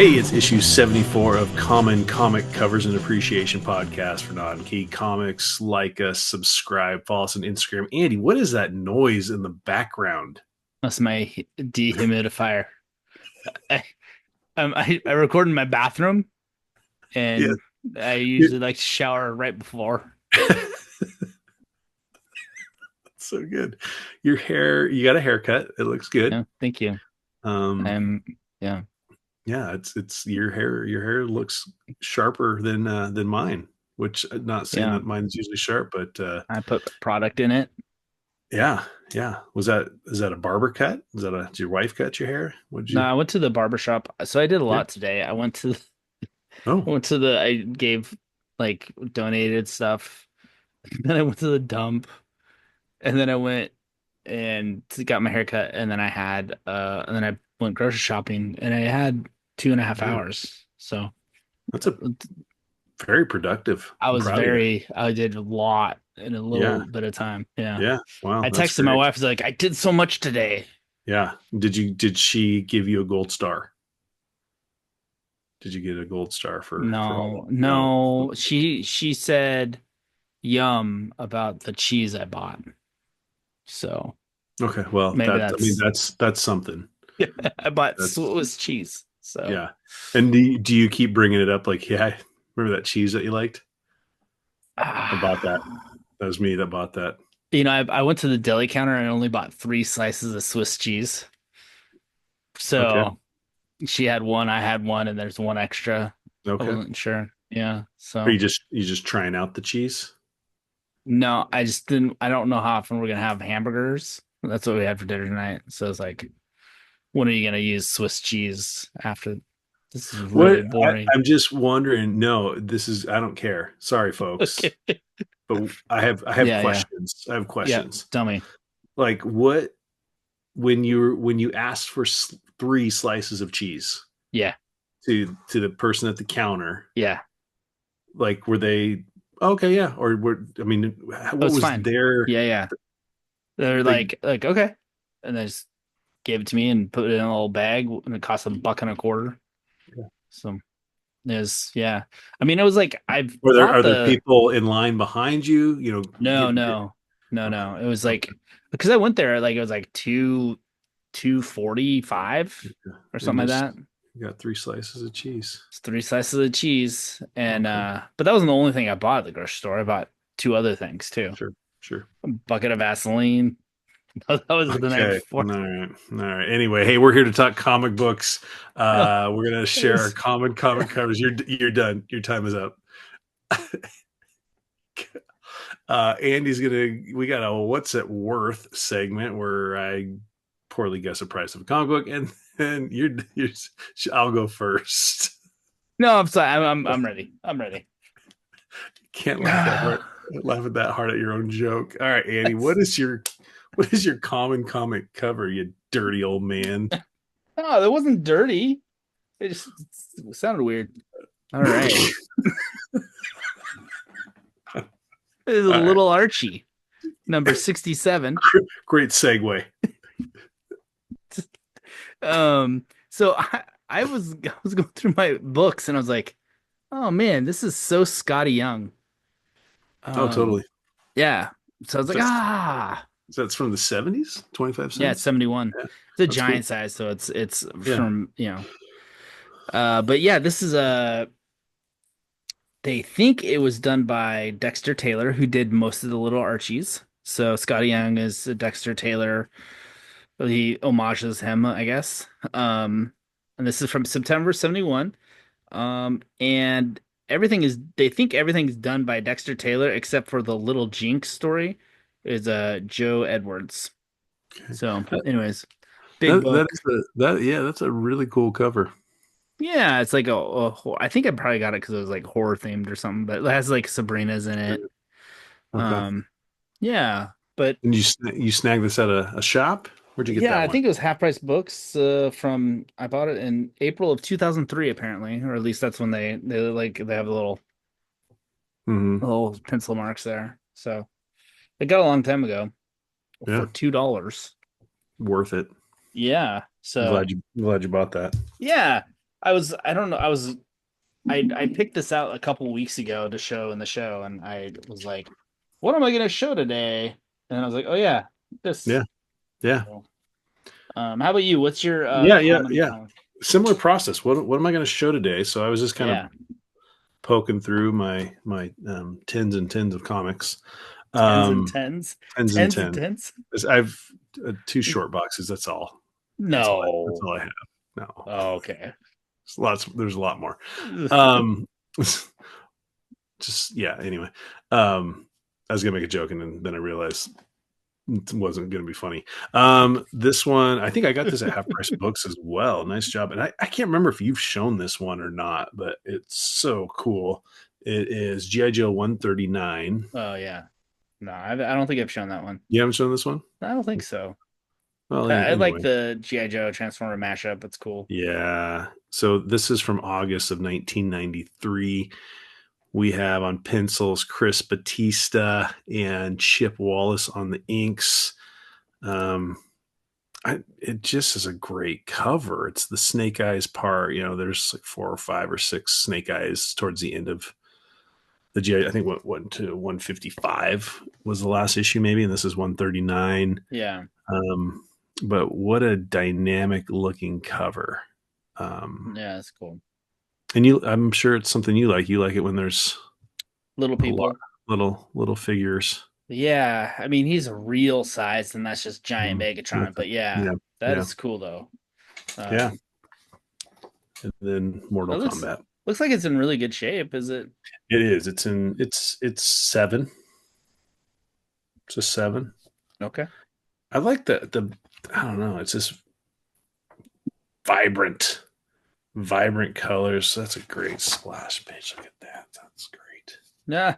Hey, it's issue 74 of Common Comic Covers and Appreciation Podcast for Non-Key Comics. Like us, subscribe, follow us on Instagram. Andy, what is that noise in the background? That's my dehumidifier. I, I record in my bathroom, Yeah. and I usually like to shower right before. So good. Your hair, you got a haircut. It looks good. Yeah, thank you. Um, I'm yeah, yeah, it's your hair. Your hair looks sharper than mine, which not saying yeah. that mine's usually sharp, but I put product in it. yeah, yeah. Is that a barber cut? Did your wife cut your hair? Would No, you? I went to the barber shop, so I did a Yeah. lot today. I Oh, went to the I gave like donated stuff. Then I went to the dump, and then I went and got my hair cut, and then I went grocery shopping, and I had 2.5 hours. So. that's a very productive. I'm proud of you. I did a lot in a Yeah. little bit of time. Yeah. Yeah. Wow. I That's texted my great. wife, like, I did so much today. Yeah. Did she give you a gold star? Did you get a gold star for all that? No, No. no. She said yum about the cheese I bought. So Okay. Well, maybe I mean, that's that's something. I bought That's Swiss cheese. So yeah. And do you keep bringing it up? Like, yeah, remember that cheese that you liked? I bought that. ah. That was me that bought that. I went to the deli counter and only bought 3 slices of Swiss cheese. Okay. So she had one, I had one, and there's one extra. I Okay. wasn't sure. Yeah. Are So you just trying out the cheese? no, I just didn't. I don't know how often we're gonna have hamburgers. That's what we had for dinner tonight. So it's like, when are you gonna use Swiss cheese after? This is What really boring. I'm just wondering. No, I don't care. Sorry, folks. Okay. But I have Yeah, yeah, questions. I have yeah. questions. Tell me. Like what when you asked for 3 slices of cheese Yeah, to the person at the counter, yeah. like were they okay? Yeah, or I mean, It what was was fine. their Yeah, yeah. They're they? like okay, and they just gave it to me and put it in a little bag, and it cost $1.25. So yeah. I mean, it was like I've Were there bought are there the people in line behind you? no, no, no, Okay, no. It was okay. like because I went there like it was like 245 or And something like that. you got 3 slices of cheese. It's 3 slices of cheese, and Okay, but that wasn't the only thing I bought at the grocery store. I bought two other things too. sure, sure. A bucket of Vaseline. That was the night Okay. before. All right. All right. Anyway, hey, we're here to talk comic books. No, We're gonna it share our was common comic covers. You're done. Your time is up. Andy's gonna. We got a "What's it worth" segment where I poorly guess the price of a comic book, and then you're. I'll go first. no. I'm sorry. I'm ready. I'm ready. Can't laugh that hard. Laugh at that hard at your own joke. All right, Andy. What is your common comic cover? You dirty old man. No, that wasn't dirty. It sounded weird. All right. It is a All right. Little Archie, number 67. Great segue. So I was going through my books and I was like, oh man, this is so Scotty Young. Oh, Um, totally. yeah. So I was like, That's ah, that's from the 70s. 25 yeah, it's cents. 71. Yeah, It's a that's cool. giant size, so it's Yeah. from, but yeah, this is they think it was done by Dexter Taylor, who did most of the Little Archies. So Scotty Young is Dexter Taylor. He homages him, I guess. And this is from September 71. And they think everything's done by Dexter Taylor except for the Little Jinx story is Joe Edwards. Okay. So, anyways, big That that book. is yeah, that's a really cool cover. Yeah, it's like I think I probably got it because it was like horror themed or something, but it has like Sabrina's in it. Okay. Um, yeah, but And you snagged this at a shop? Where'd you get yeah, that I one? think it was Half Price Books. From I bought it in April of 2003, apparently, or at least that's when they have the Hmm. little pencil marks there. So it got a long time ago for Yeah, $2. worth it. Yeah. I'm So glad you bought that. yeah. I don't know. I picked this out a couple weeks ago to show in the show, and I was like, "What am I going to show today?" And I was like, "Oh yeah, this." Yeah, yeah, So, how about you? What's your common yeah. comic? Similar process. What am I going to show today? So I was just kind of Yeah, poking through my tens and tens of comics. tens and Um, tens, tens and tens and tens. tens. I've two short boxes. That's all. That's No. all I have. No, Oh, okay. there's lots. There's a lot more. Um, just yeah. Anyway, I was gonna make a joke, and then I realized it wasn't gonna be funny. This one, I think I got this at Half Price Books as well. Nice job. And I can't remember if you've shown this one or not, but it's so cool. It is GI Joe 139. Oh yeah. No, I don't think I've shown that one. You haven't shown this one? I don't think so. Well, I like anyway, the GI Joe Transformer mashup. It's cool. yeah. So this is from August of 1993. We have on pencils Chris Batista and Chip Wallace on the inks. Um, it just is a great cover. It's the Snake Eyes part. There's like four or five or six Snake Eyes towards the end of the GI. I think what went to 155 was the last issue, maybe, and this is 139. Yeah. Um, but what a dynamic looking cover. Um, Yeah, it's cool. and I'm sure it's something you like. You like it when there's Little a lot people. little figures. Yeah, I mean he's a real size, and that's just giant Mhm. Megatron. But yeah, Yeah, that yeah, is cool though. yeah. Um, And then it Mortal looks Kombat. looks like it's in really good shape. Is it? It is. It's seven. It's a seven. Okay. I like the I don't know. It's just vibrant, vibrant colors. That's a great splash page. Look at that. That's great. Yeah.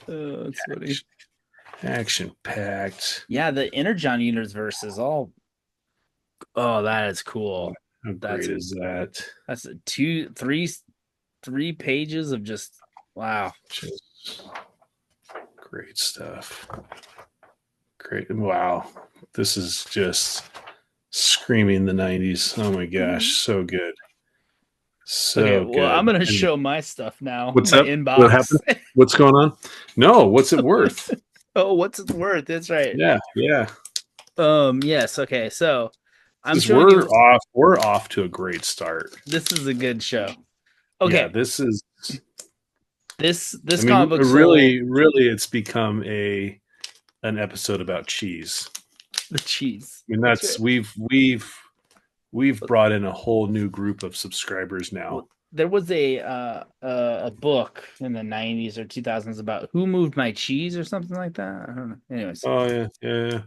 That's funny. Action packed. Yeah, the Energon universe is all. Oh, that is cool. How That's great is that? that's two, three pages of just wow. Just great stuff. Great. Wow. This is just screaming the 90s. Oh my gosh. So good. Okay, So well, good. I'm gonna And show my stuff now. what's My up? What inbox. happened? What's going on? No, what's it worth? Oh, what's it worth? That's right. Yeah, yeah. Yes, okay. So I'm This showing you we're off to a great start. this is a good show. Yeah, Okay. this is I This comic mean book sold really it's become a an episode about cheese. the cheese. I mean That's that's right. we've brought in a whole new group of subscribers now. Well, there was a book in the 90s or 2000s about who moved my cheese or something like that. I don't know. Anyways, Oh yeah, yeah, yeah.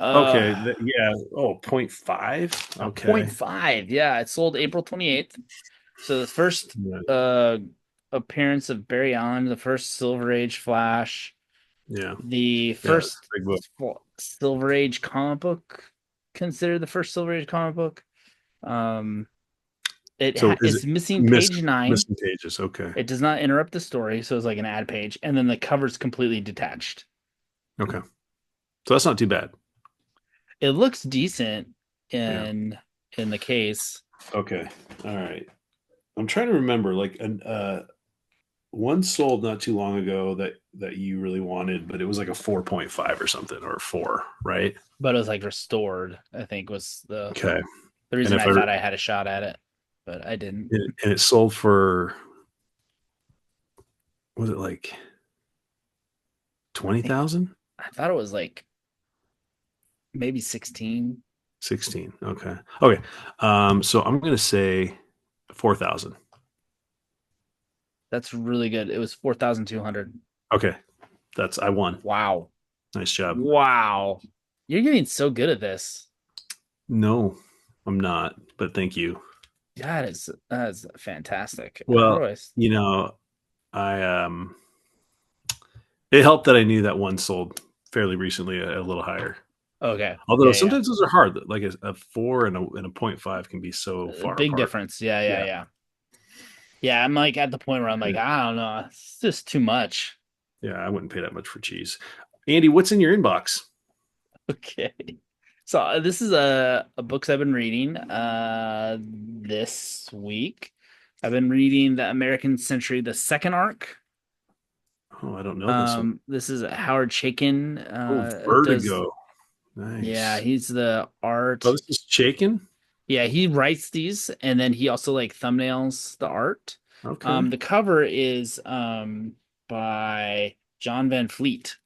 Okay, uh yeah. Oh, point 0.5. a point Okay. five. Yeah, it sold April 28th. So the first Yeah, appearance of Barry Allen, the first Silver Age Flash, yeah, the yeah. It's first a big book. Silver Age comic book, considered the first Silver Age comic book. Um, So is it it's missing page 9. missing pages? Okay. It does not interrupt the story, so it's like an ad page, and then the cover's completely detached. Okay. So that's not too bad. It looks decent Yeah. in the case. Okay. All right. I'm trying to remember like one sold not too long ago that you really wanted, but it was like a 4.5 or something or a 4, right? But it was like restored, I think was Okay. the And reason if I I thought I had a shot at it, but I didn't. and it sold for was it like I think 20,000? I thought it was like maybe 16. 16. Okay. Okay. So I'm going to say 4,000. That's really good. It was 4,200. Okay. I won. Wow. Nice job. Wow. You're getting so good at this. No, I'm not, but thank you. That is fantastic. How do Well, I you know, I it helped that I knew that one sold fairly recently a little higher. Okay. Although Yeah, yeah. sometimes those are hard. Like a 4 and a 0.5 can be so A far big apart. difference. Yeah, yeah, Yeah. yeah. Yeah, I'm like at the point where I'm like, I don't know. It's just too much. Yeah, I wouldn't pay that much for cheese. Andy, what's in your inbox? Okay. So this is a books I've been reading this week. I've been reading the American Century, the second arc. Oh, I don't know this one. This is Howard Chaykin Oh, does Vertigo. yeah, Nice. he's the Oh, art. this is Chaykin? Yeah, he writes these and then he also like thumbnails the art. Okay. The cover is by John Van Fleet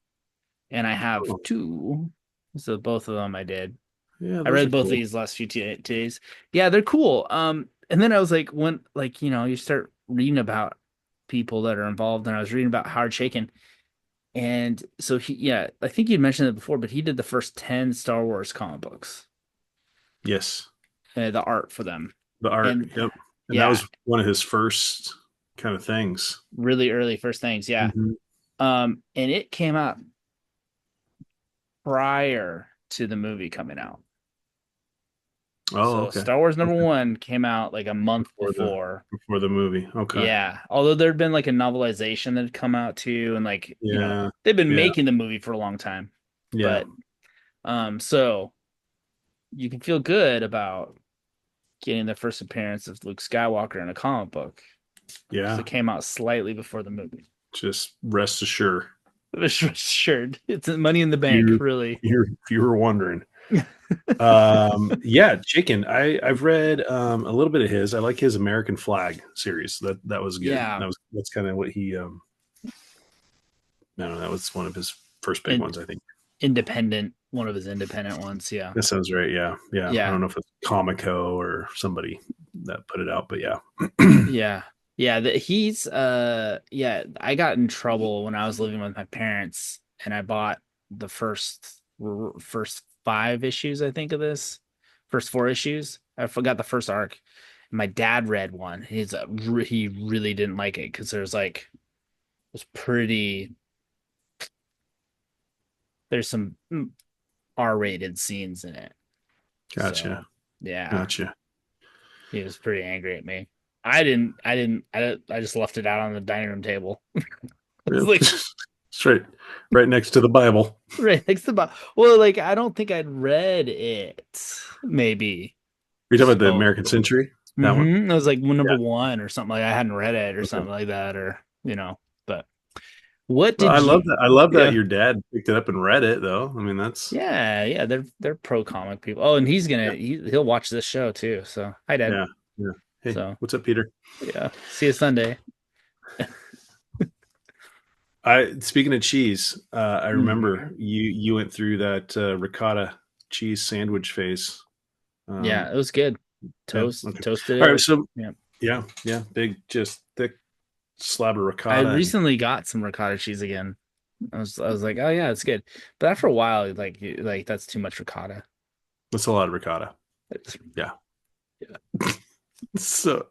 and I have Oh, two. So both of them I did. yeah, I those are read both of cool. these last few days. Yeah, they're cool. And then I was like, when like you start reading about people that are involved, and I was reading about Howard Chaykin, and so yeah, I think you mentioned it before, but he did the first 10 Star Wars comic books, Yes. the art for them, The art. and Yep. And that yeah, was one of his first kind of things. really early first things, yeah. Hmm. And it came out prior to the movie coming out. Oh, So okay. Star Wars number Okay. one came out like a month Before the before. before the movie. Okay. Yeah, although there'd been like a novelization that had come out too, and like Yeah. they've been Yeah. making the movie for a long time, Yeah. but so you can feel good about getting the first appearance of Luke Skywalker in a comic book because Yeah. it came out slightly before the movie. Just rest assured. Sure, it's money in the bank, You really. if you were wondering. Yeah, Chicken. I've read a little bit of his. I like his American Flag series. That was good. Yeah, That's kind of what he I don't know, that was one of his first big and ones, I think. independent, one of his independent ones. Yeah, That sounds right. Yeah. Yeah. I yeah. don't know if it's Comico or somebody that put it out, but yeah. Yeah. Yeah, he's yeah, I got in trouble when I was living with my parents and I bought the first five issues I think of this. First four issues. I forgot the first arc. My dad read one. He really didn't like it because it was pretty there's some R-rated scenes in it. Gotcha. So, yeah, Gotcha. he was pretty angry at me. I just left it out on the dining room table. It's Yep. like Straight right next to the Bible. right next to the well, like I don't think I'd read it. Maybe You're talking about the so. American Century? That one? It was like number Yeah. one or something. Like I hadn't read it or Okay. something like that, or But what Well, did you? I love that Yeah, your dad picked it up and read it though. I mean, that's yeah. They're pro comic people. Oh, and yeah. he'll watch this show too. So hi, Dad. Yeah. Yeah. Hey, So what's up, Peter? yeah, see you Sunday. I speaking of cheese, I remember Mhm. you went through that ricotta cheese sandwich phase. Yeah, Um, it was good. yeah. Okay. Toasted All right. it. So Yeah. yeah, yeah, big, just thick slab of I ricotta, and recently got some ricotta cheese again. I was like, oh yeah, it's good. But after a while, like that's too much ricotta. that's a lot of ricotta. It's, Yeah. yeah. So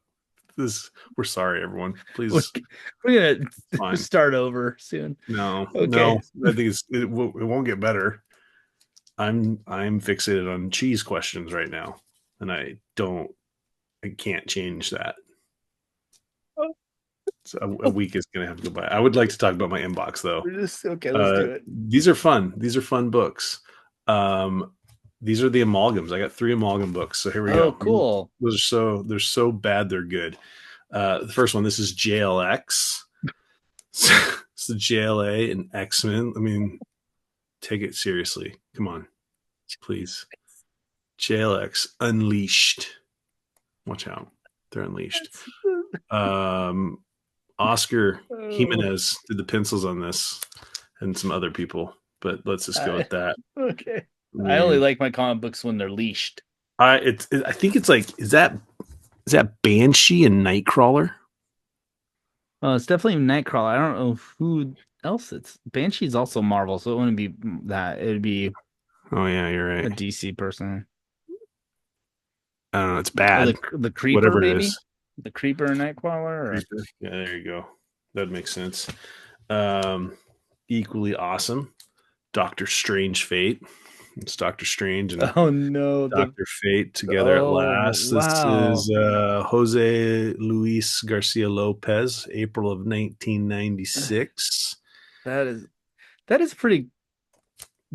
this, we're sorry, everyone. We're, Please, we're it's gonna fine. start over soon. No, Okay. no, I think it won't get better. I'm fixated on cheese questions right now, and I can't change that. So a week is going to have to go by. I would like to talk about my inbox though. We're just okay. Let's do it. These are fun. These are fun books. Um, these are the amalgams. I got three amalgam books. So here we Oh, go. cool. Those are they're so bad they're good. The first one. This is JLX. It's the JLA and X Men. I mean, take it seriously. Come on, please. JLX Unleashed. Watch out. They're unleashed. That's, Um, Oscar oh, Jimenez did the pencils on this and some other people, but let's just go I, with that. okay. I I only mean, like my comic books when they're leashed. I think it's like, is that Banshee and Nightcrawler? Well, it's definitely Nightcrawler. I don't know who else it's. Banshee's also Marvel, so it wouldn't be that. It'd be Oh yeah, you're a right. DC person. I don't know. It's Oh, bad. the Creeper, Whatever it maybe is. the Creeper and Nightcrawler. Or Creeper. Yeah, there you go. That makes sense. Um, Equally awesome. Doctor Strange Fate. It's Doctor Strange and oh no, the Dr. Fate together at oh last. This wow, is Jose Luis Garcia Lopez, April of 1996. that is that is pretty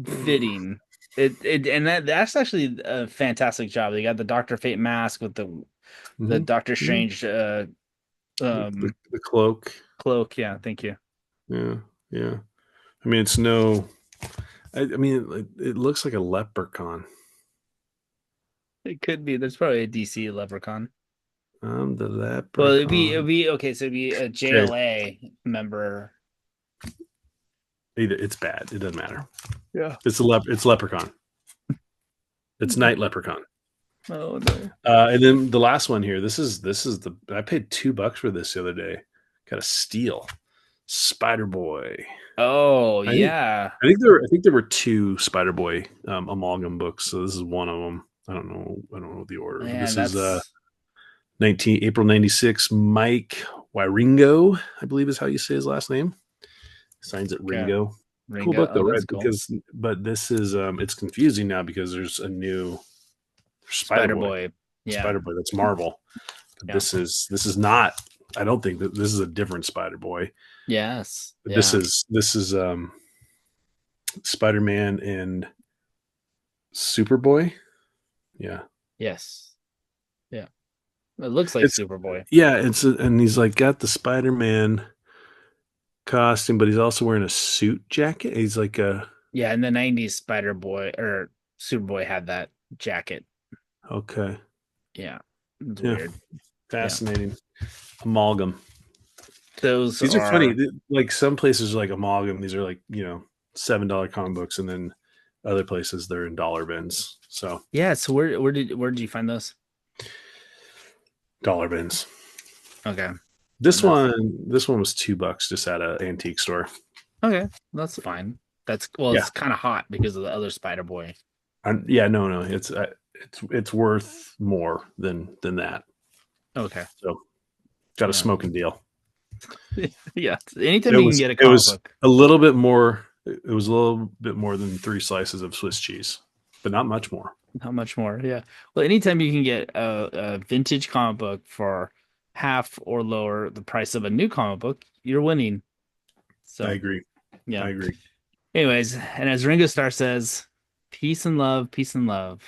fitting. and that's actually a fantastic job. They got the Doctor Fate mask with the Hmm. Doctor Yeah. Strange The, um the cloak. cloak. Yeah, thank you. Yeah. Yeah. I mean, it's no. I mean, it looks like a leprechaun. It could be. There's probably a DC Leprechaun. I'm the Well, it'd leprechaun. be okay. So it'd be a Okay. JLA member. Either it's bad. It doesn't matter. Yeah. It's leprechaun. It's night leprechaun. Oh no. And then the last one here. This is the I paid $2 for this the other day. Got a steal. Spider Boy. Oh I think yeah. I think there were two Spider Boy amalgam books. So this is one of them. I don't know the order, but Man, this is that's 19 April 96. Mike Wiringo, I believe is how you say his last name. Signs it okay. Ringo. Cool Ringo. book Oh, though, right? that's cool. Because but this is it's confusing now because there's a new Spider Spider Boy. Boy. Yeah. Spider Boy that's Marvel. But Yeah. this is not, I don't think that this is a different Spider Boy. Yes. But Yeah. this is Spider Man and Superboy. Yeah. Yes. Yeah. It looks like It's Superboy. yeah, and he's like got the Spider Man costume, but he's also wearing a suit jacket. He's like a Yeah, in the 90s Spider Boy or Superboy had that jacket. okay. Yeah. It's Yeah. weird. Yeah. Fascinating. Amalgam. Those These are funny. are Like some places are like amalgam. These are like, $7 comic books, and then other places they're in dollar bins. So yeah, so where did you find those? dollar bins. Okay. This That's one this one was $2 just at an antique store. okay. That's fine. That's well, Yeah. it's kind of hot because of the other Spider Boy. Yeah, no. It's worth more than that. Okay. So got a Yeah. smoking deal. Yeah. Anytime It you can was get a it comic was book. a little bit more. It was a little bit more than 3 slices of Swiss cheese, but not much more. How much more? Yeah. Well, anytime you can get a vintage comic book for half or lower the price of a new comic book, you're winning. I So, agree. yeah. I agree. Anyways, and as Ringo Starr says, peace and love, peace and love.